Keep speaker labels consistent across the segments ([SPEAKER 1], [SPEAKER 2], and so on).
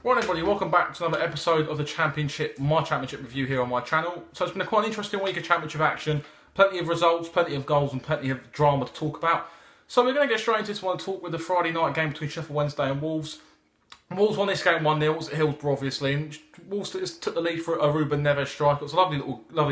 [SPEAKER 1] Right everybody, welcome back to another episode of the Championship, my Championship review here on my channel. So it's been quite an interesting week of Championship action, plenty of results, plenty of goals and plenty of drama to talk about. So we're going to get straight into this one and talk with the Friday night game between Sheffield Wednesday and Wolves. Wolves won this game 1-0, it was at Hillsborough obviously, and Wolves took the lead for a Ruben Neves strike. It was a lovely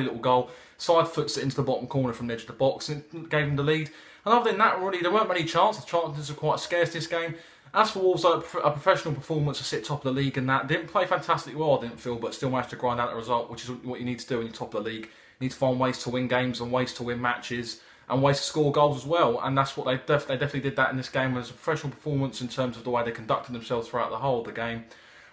[SPEAKER 1] little goal, side foots it into the bottom corner from the edge of the box and it gave them the lead. And other than that, really, there weren't many chances. The chances were quite scarce this game. As for Wolves, a professional performance to sit top of the league and that. Didn't play fantastically well, I didn't feel, but still managed to grind out the result, which is what you need to do when you're top of the league. You need to find ways to win games and ways to win matches and ways to score goals as well. And that's what they definitely did that in this game. It was a professional performance in terms of the way they conducted themselves throughout the whole of the game.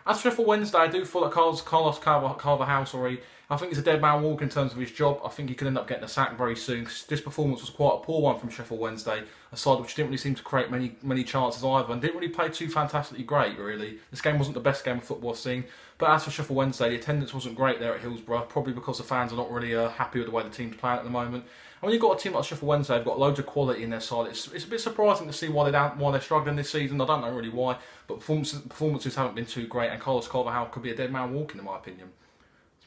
[SPEAKER 1] As for Sheffield Wednesday, I do feel that Carvahal, I think he's a dead man walking in terms of his job. I think he could end up getting a sack very soon. This performance was quite a poor one from Sheffield Wednesday, a side which didn't really seem to create many chances either, and didn't really play too fantastically great, really. This game wasn't the best game of football I've seen. But as for Sheffield Wednesday, the attendance wasn't great there at Hillsborough, probably because the fans are not really happy with the way the team's playing at the moment. And when you've got a team like Sheffield Wednesday, they've got loads of quality in their side. It's a bit surprising to see why they're struggling this season. I don't know really why, but performances haven't been too great, and Carvahal could be a dead man walking, in my opinion.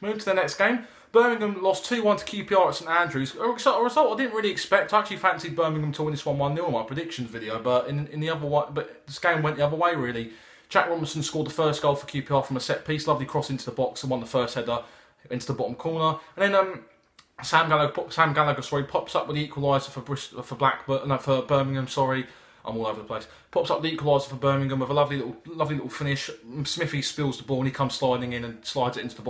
[SPEAKER 1] Let's move to the next game. Birmingham lost 2-1 to QPR at St Andrews. A result I didn't really expect. I actually fancied Birmingham to win this one 1-0 in my predictions video, but this game went the other way really. Jack Robinson scored the first goal for QPR from a set piece, lovely cross into the box and won the first header into the bottom corner. And then Sam Gallagher pops up with the equaliser for Birmingham. I'm all over the place. Pops up the equaliser for Birmingham with a lovely little finish. Smithy spills the ball and he comes sliding in and slides it into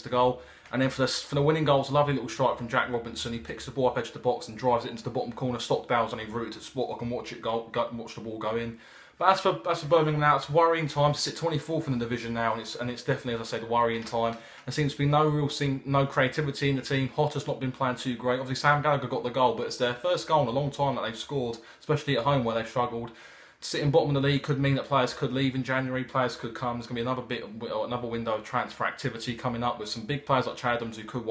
[SPEAKER 1] the goal. And then for the winning goal, it's a lovely little strike from Jack Robinson. He picks the ball up edge of the box and drives it into the bottom corner. Stockdale's on his route to spot. I can watch the ball go in. But as for Birmingham now, it's worrying time to sit 24th in the division now, and it's definitely, as I said, worrying time. There seems to be no creativity in the team. Hotter's not been playing too great. Obviously, Sam Gallagher got the goal, but it's their first goal in a long time that they've scored, especially at home where they've struggled. Sitting bottom of the league could mean that players could leave in January, players could come. There's going to be another window of transfer activity coming up with some big players like Chad Adams who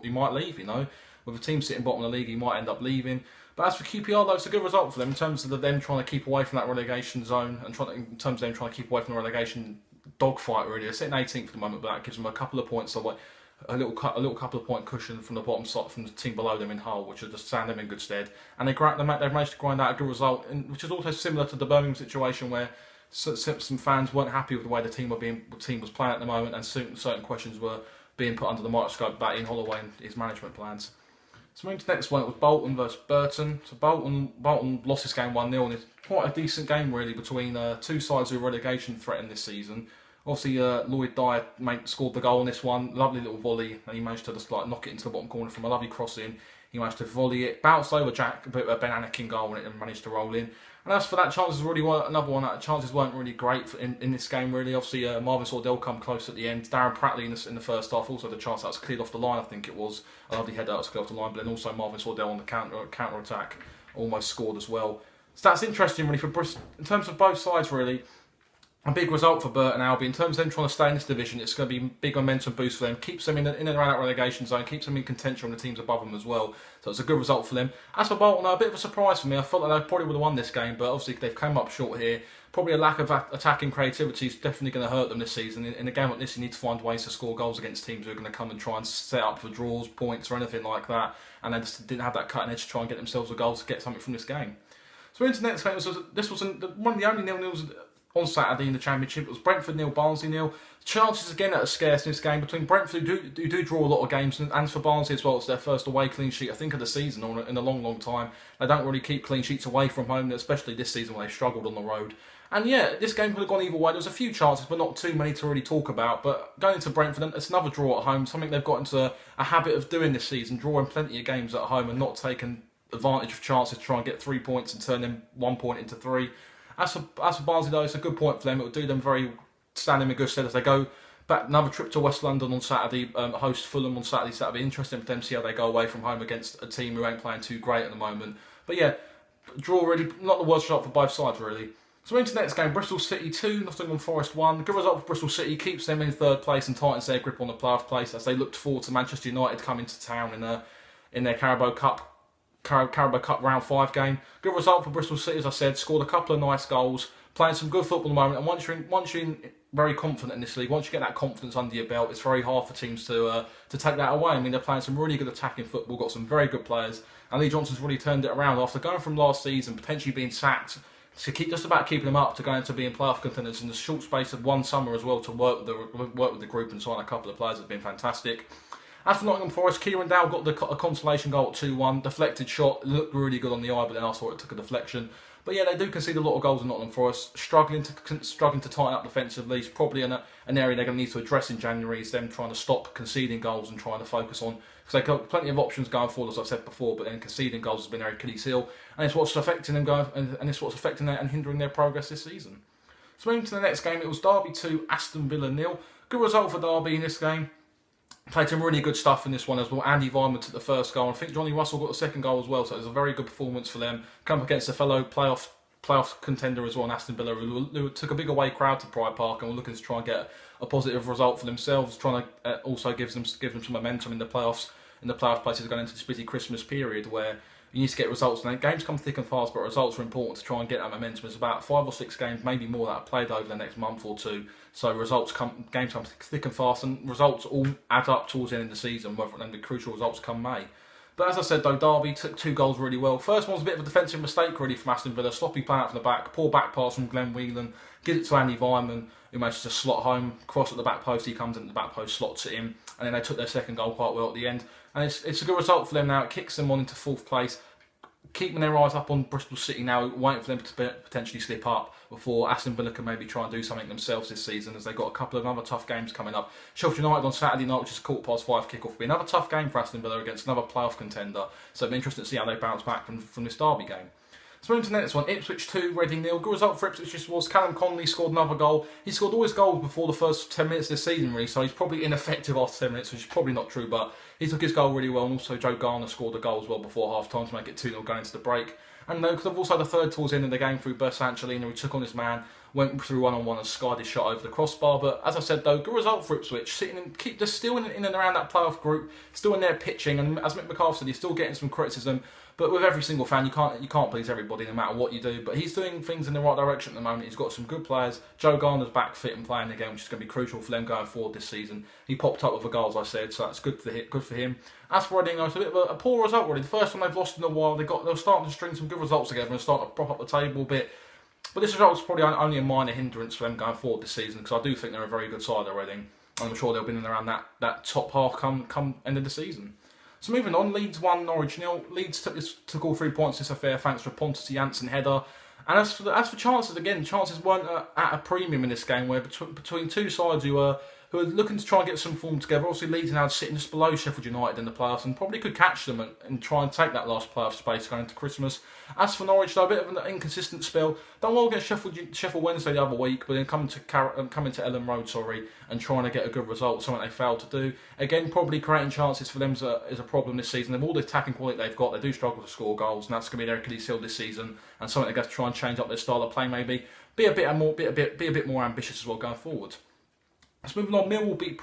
[SPEAKER 1] might leave. You know, with a team sitting bottom of the league, he might end up leaving. But as for QPR, though, it's a good result for them in terms of them trying to keep away from that relegation zone and in terms of them trying to keep away from the relegation dogfight. Really, they're sitting 18th at the moment, but that gives them a couple of points, so a little couple of point cushion from the bottom side from the team below them in Hull, which will just stand them in good stead. And they've managed to grind out a good result, which is also similar to the Birmingham situation where some fans weren't happy with the way the team was playing at the moment, and certain questions were being put under the microscope about Ian Holloway and his management plans. So moving to the next one, it was Bolton versus Burton. So Bolton lost this game 1-0, and it's quite a decent game really between two sides who are relegation threatened this season. Obviously, Lloyd Dyer scored the goal in this one. Lovely little volley, and he managed to just knock it into the bottom corner from a lovely cross in. He managed to volley it, bounced over Ben Anakin goal, and managed to roll in. And as for that, chances weren't really great in this game, really. Obviously, Marvin Sordell come close at the end. Darren Prattley in the first half also had a chance that was cleared off the line, I think it was. A lovely header that was cleared off the line, but then also Marvin Sordell on the counter attack almost scored as well. So that's interesting, really, for Bristol. In terms of both sides, really. A big result for Burton Albion. In terms of them trying to stay in this division, it's going to be a big momentum boost for them. Keeps them in and around that relegation zone, keeps them in contention with the teams above them as well. So it's a good result for them. As for Bolton, a bit of a surprise for me. I thought that they probably would have won this game, but obviously they've come up short here. Probably a lack of attacking creativity is definitely going to hurt them this season. In a game like this, you need to find ways to score goals against teams who are going to come and try and set up for draws, points, or anything like that. And they just didn't have that cutting edge to try and get themselves a goal to get something from this game. So into the next game, this was one of the only 0-0s on Saturday in the Championship. It was Brentford 0, Barnsley 0. Chances again that are scarce in this game between Brentford, who do draw a lot of games, and for Barnsley as well. It's their first away clean sheet, I think, of the season or in a long time. They don't really keep clean sheets away from home, especially this season when they've struggled on the road. And yeah, this game could have gone either way. There was a few chances, but not too many to really talk about. But going into Brentford, it's another draw at home, something they've got into a habit of doing this season, drawing plenty of games at home and not taking advantage of chances to try and get 3 points and turn them 1 point into 3. As for Barnsley, though, it's a good point for them. It will do them stand them in good stead as they go back. Another trip to West London on Saturday, host Fulham on Saturday, so that'll be interesting for them to see how they go away from home against a team who ain't playing too great at the moment. But yeah, draw really, not the worst result for both sides really. So into the next game, Bristol City 2, Nottingham Forest 1. Good result for Bristol City, keeps them in third place and tightens their grip on the playoff place as they looked forward to Manchester United coming to town in their Carabao Cup round 5 game. Good result for Bristol City, as I said, scored a couple of nice goals. playing some good football at the moment. And once you're very confident in this league, once you get that confidence under your belt, it's very hard for teams to take that away. I mean, they're playing some really good attacking football, got some very good players, and Lee Johnson's really turned it around after going from last season, potentially being sacked, to keep just about keeping them up to going to being playoff contenders in the short space of one summer as well, to work with the group and sign a couple of players that have been fantastic. As for Nottingham Forest, Kieran Dow got a consolation goal at 2-1, deflected shot, looked really good on the eye, but then I saw it took a deflection. But yeah, they do concede a lot of goals in Nottingham Forest, struggling to tighten up defensively. It's probably an area they're going to need to address in January, is them trying to stop conceding goals and trying to focus on, because they've got plenty of options going forward, as I've said before, but then conceding goals has been their Achilles heel, and it's what's affecting them and it's what's affecting them and hindering their progress this season. So moving to the next game, it was Derby 2, Aston Villa 0. Good result for Derby in this game. Played some really good stuff in this one as well. Andy Weimann took the first goal, and I think Johnny Russell got the second goal as well, so it was a very good performance for them. Come up against a fellow playoff contender as well in Aston Villa, who took a big away crowd to Pride Park and were looking to try and get a positive result for themselves, trying to also give them some momentum in the playoffs, places going into this busy Christmas period where you need to get results. And games come thick and fast, but results are important to try and get that momentum. There's about 5 or 6 games, maybe more, that are played over the next month or two. So games come thick and fast, and results all add up towards the end of the season, whether then the crucial results come May. But as I said though, Derby took 2 goals really well. First one was a bit of a defensive mistake really from Aston Villa. Sloppy play out from the back, poor back pass from Glenn Whelan, gives it to Andy Weimann, who manages to slot home, cross at the back post, he comes into the back post, slots it in, and then they took their second goal quite well at the end. And it's a good result for them now. It kicks them on into 4th place, keeping their eyes up on Bristol City now, waiting for them to potentially slip up before Aston Villa can maybe try and do something themselves this season, as they've got a couple of other tough games coming up. Sheffield United on Saturday night, which is a 5:15 kick-off, will be another tough game for Aston Villa against another playoff contender, so it'll be interesting to see how they bounce back from this Derby game. So moving to the next one, Ipswich 2, Reading 0. Good result for Ipswich was Callum Connolly scored another goal. He scored all his goals before the first 10 minutes of the season really, so he's probably ineffective after 10 minutes, which is probably not true, but he took his goal really well, and also Joe Garner scored a goal as well before half-time to make it 2-0 going into the break. And because I've also had a third towards the end of the game through Bert Sanchelina, who took on his man, went through one-on-one and skied his shot over the crossbar. But as I said though, good result for Ipswich, still in and around that playoff group, still in there pitching, and as Mick McCarthy said, he's still getting some criticism. But with every single fan, you can't please everybody no matter what you do. But he's doing things in the right direction at the moment. He's got some good players. Joe Garner's back fit and playing again, which is going to be crucial for them going forward this season. He popped up with a goal, as I said, so that's good for him. As for Reading, it's a bit of a poor result really. The first one they've lost in a while. They're starting to string some good results together and starting to prop up the table a bit. But this result is probably only a minor hindrance for them going forward this season, because I do think they're a very good side at Reading. I'm sure they'll be in and around that top half come end of the season. So moving on, Leeds 1, Norwich 0. Leeds took all 3 points this affair thanks to a Pontus Janssen header. And as for chances, again, chances weren't at a premium in this game, where between two sides who are looking to try and get some form together. Obviously, Leeds are now sitting just below Sheffield United in the playoffs and probably could catch them and try and take that last playoff space going into Christmas. As for Norwich, though, a bit of an inconsistent spell. Done well against Sheffield Wednesday the other week, but then coming to Ellen Road, and trying to get a good result, something they failed to do. Again, probably creating chances for them is a problem this season. They've all the attacking quality they've got. They do struggle to score goals, and that's going to be their Achilles heel this season, and something they're going to try and change up their style of play maybe. Be a bit more ambitious as well going forward. So moving on, Millwall beat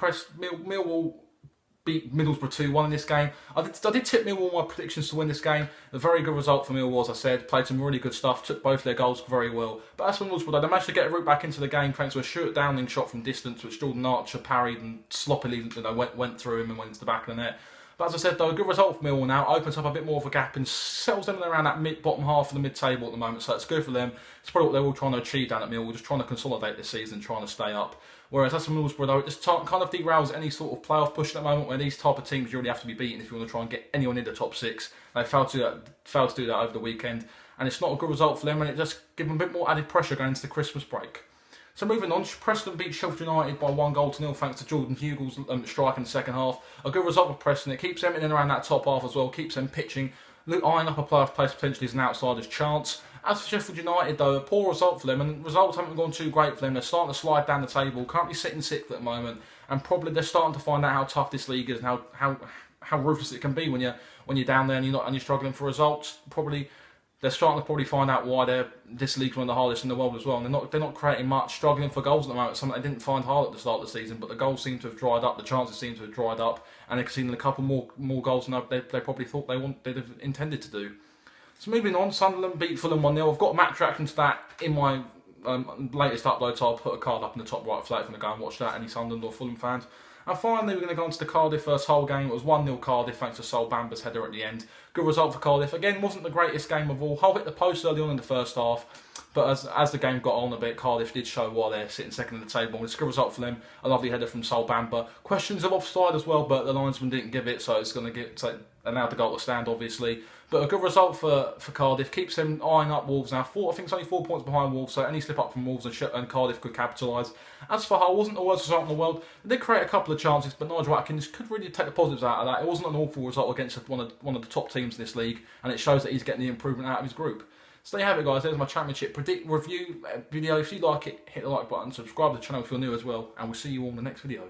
[SPEAKER 1] Middlesbrough 2-1 in this game. I did tip Millwall my predictions to win this game. A very good result for Millwall, as I said. Played some really good stuff, took both their goals very well. But as for Middlesbrough, they managed to get a route back into the game thanks to a Stuart Downing shot from distance, which Jordan Archer parried and sloppily went through him and went into the back of the net. But as I said though, a good result for Millwall now. Opens up a bit more of a gap and settles them around that bottom half of the mid-table at the moment. So it's good for them. It's probably what they're all trying to achieve down at Millwall, just trying to consolidate this season, trying to stay up. Whereas as for Middlesbrough though, it just kind of derails any sort of playoff push at the moment, where these type of teams you really have to be beaten if you want to try and get anyone in the top 6. They failed to do that over the weekend, and it's not a good result for them, and it just gives them a bit more added pressure going into the Christmas break. So moving on, Preston beat Sheffield United by 1-0 thanks to Jordan Hugel's strike in the second half. A good result for Preston. It keeps them in and around that top half as well, keeps them pitching, eyeing up a playoff place potentially as an outsider's chance. As for Sheffield United though, a poor result for them, and results haven't gone too great for them. They're starting to slide down the table, currently sitting 6th at the moment, and probably they're starting to find out how tough this league is and how ruthless it can be when you're down there and you're struggling for results. They're starting to probably find out why this league's one of the hardest in the world as well. And they're not creating much, struggling for goals at the moment. Something they didn't find hard at the start of the season, but the goals seem to have dried up, the chances seem to have dried up, and they've seen a couple more goals than they probably thought they'd have intended to do. So moving on, Sunderland beat Fulham 1-0. I've got match reaction to that in my latest upload, so I'll put a card up in the top right for that if you want to go and watch that, any Sunderland or Fulham fans. And finally, we're going to go on to the Cardiff first Hull game. It was 1-0 Cardiff thanks to Sol Bamba's header at the end. Good result for Cardiff. Again, wasn't the greatest game of all. Hull hit the post early on in the first half, but as the game got on a bit, Cardiff did show why they're sitting second in the table. It's a good result for them. A lovely header from Sol Bamba. Questions of offside as well, but the linesman didn't give it, so it's going to get allowed the goal to stand, obviously. But a good result for Cardiff. Keeps them eyeing up Wolves now. I think it's only 4 points behind Wolves, so any slip up from Wolves and Cardiff could capitalise. As for Hull, wasn't the worst result in the world. They did create a couple of chances, but Nigel Atkins could really take the positives out of that. It wasn't an awful result against one of the top teams in this league, and it shows that he's getting the improvement out of his group. So there you have it, guys. There's my Championship predict review video. If you like it, hit the like button, subscribe to the channel if you're new as well, and we'll see you all in the next video.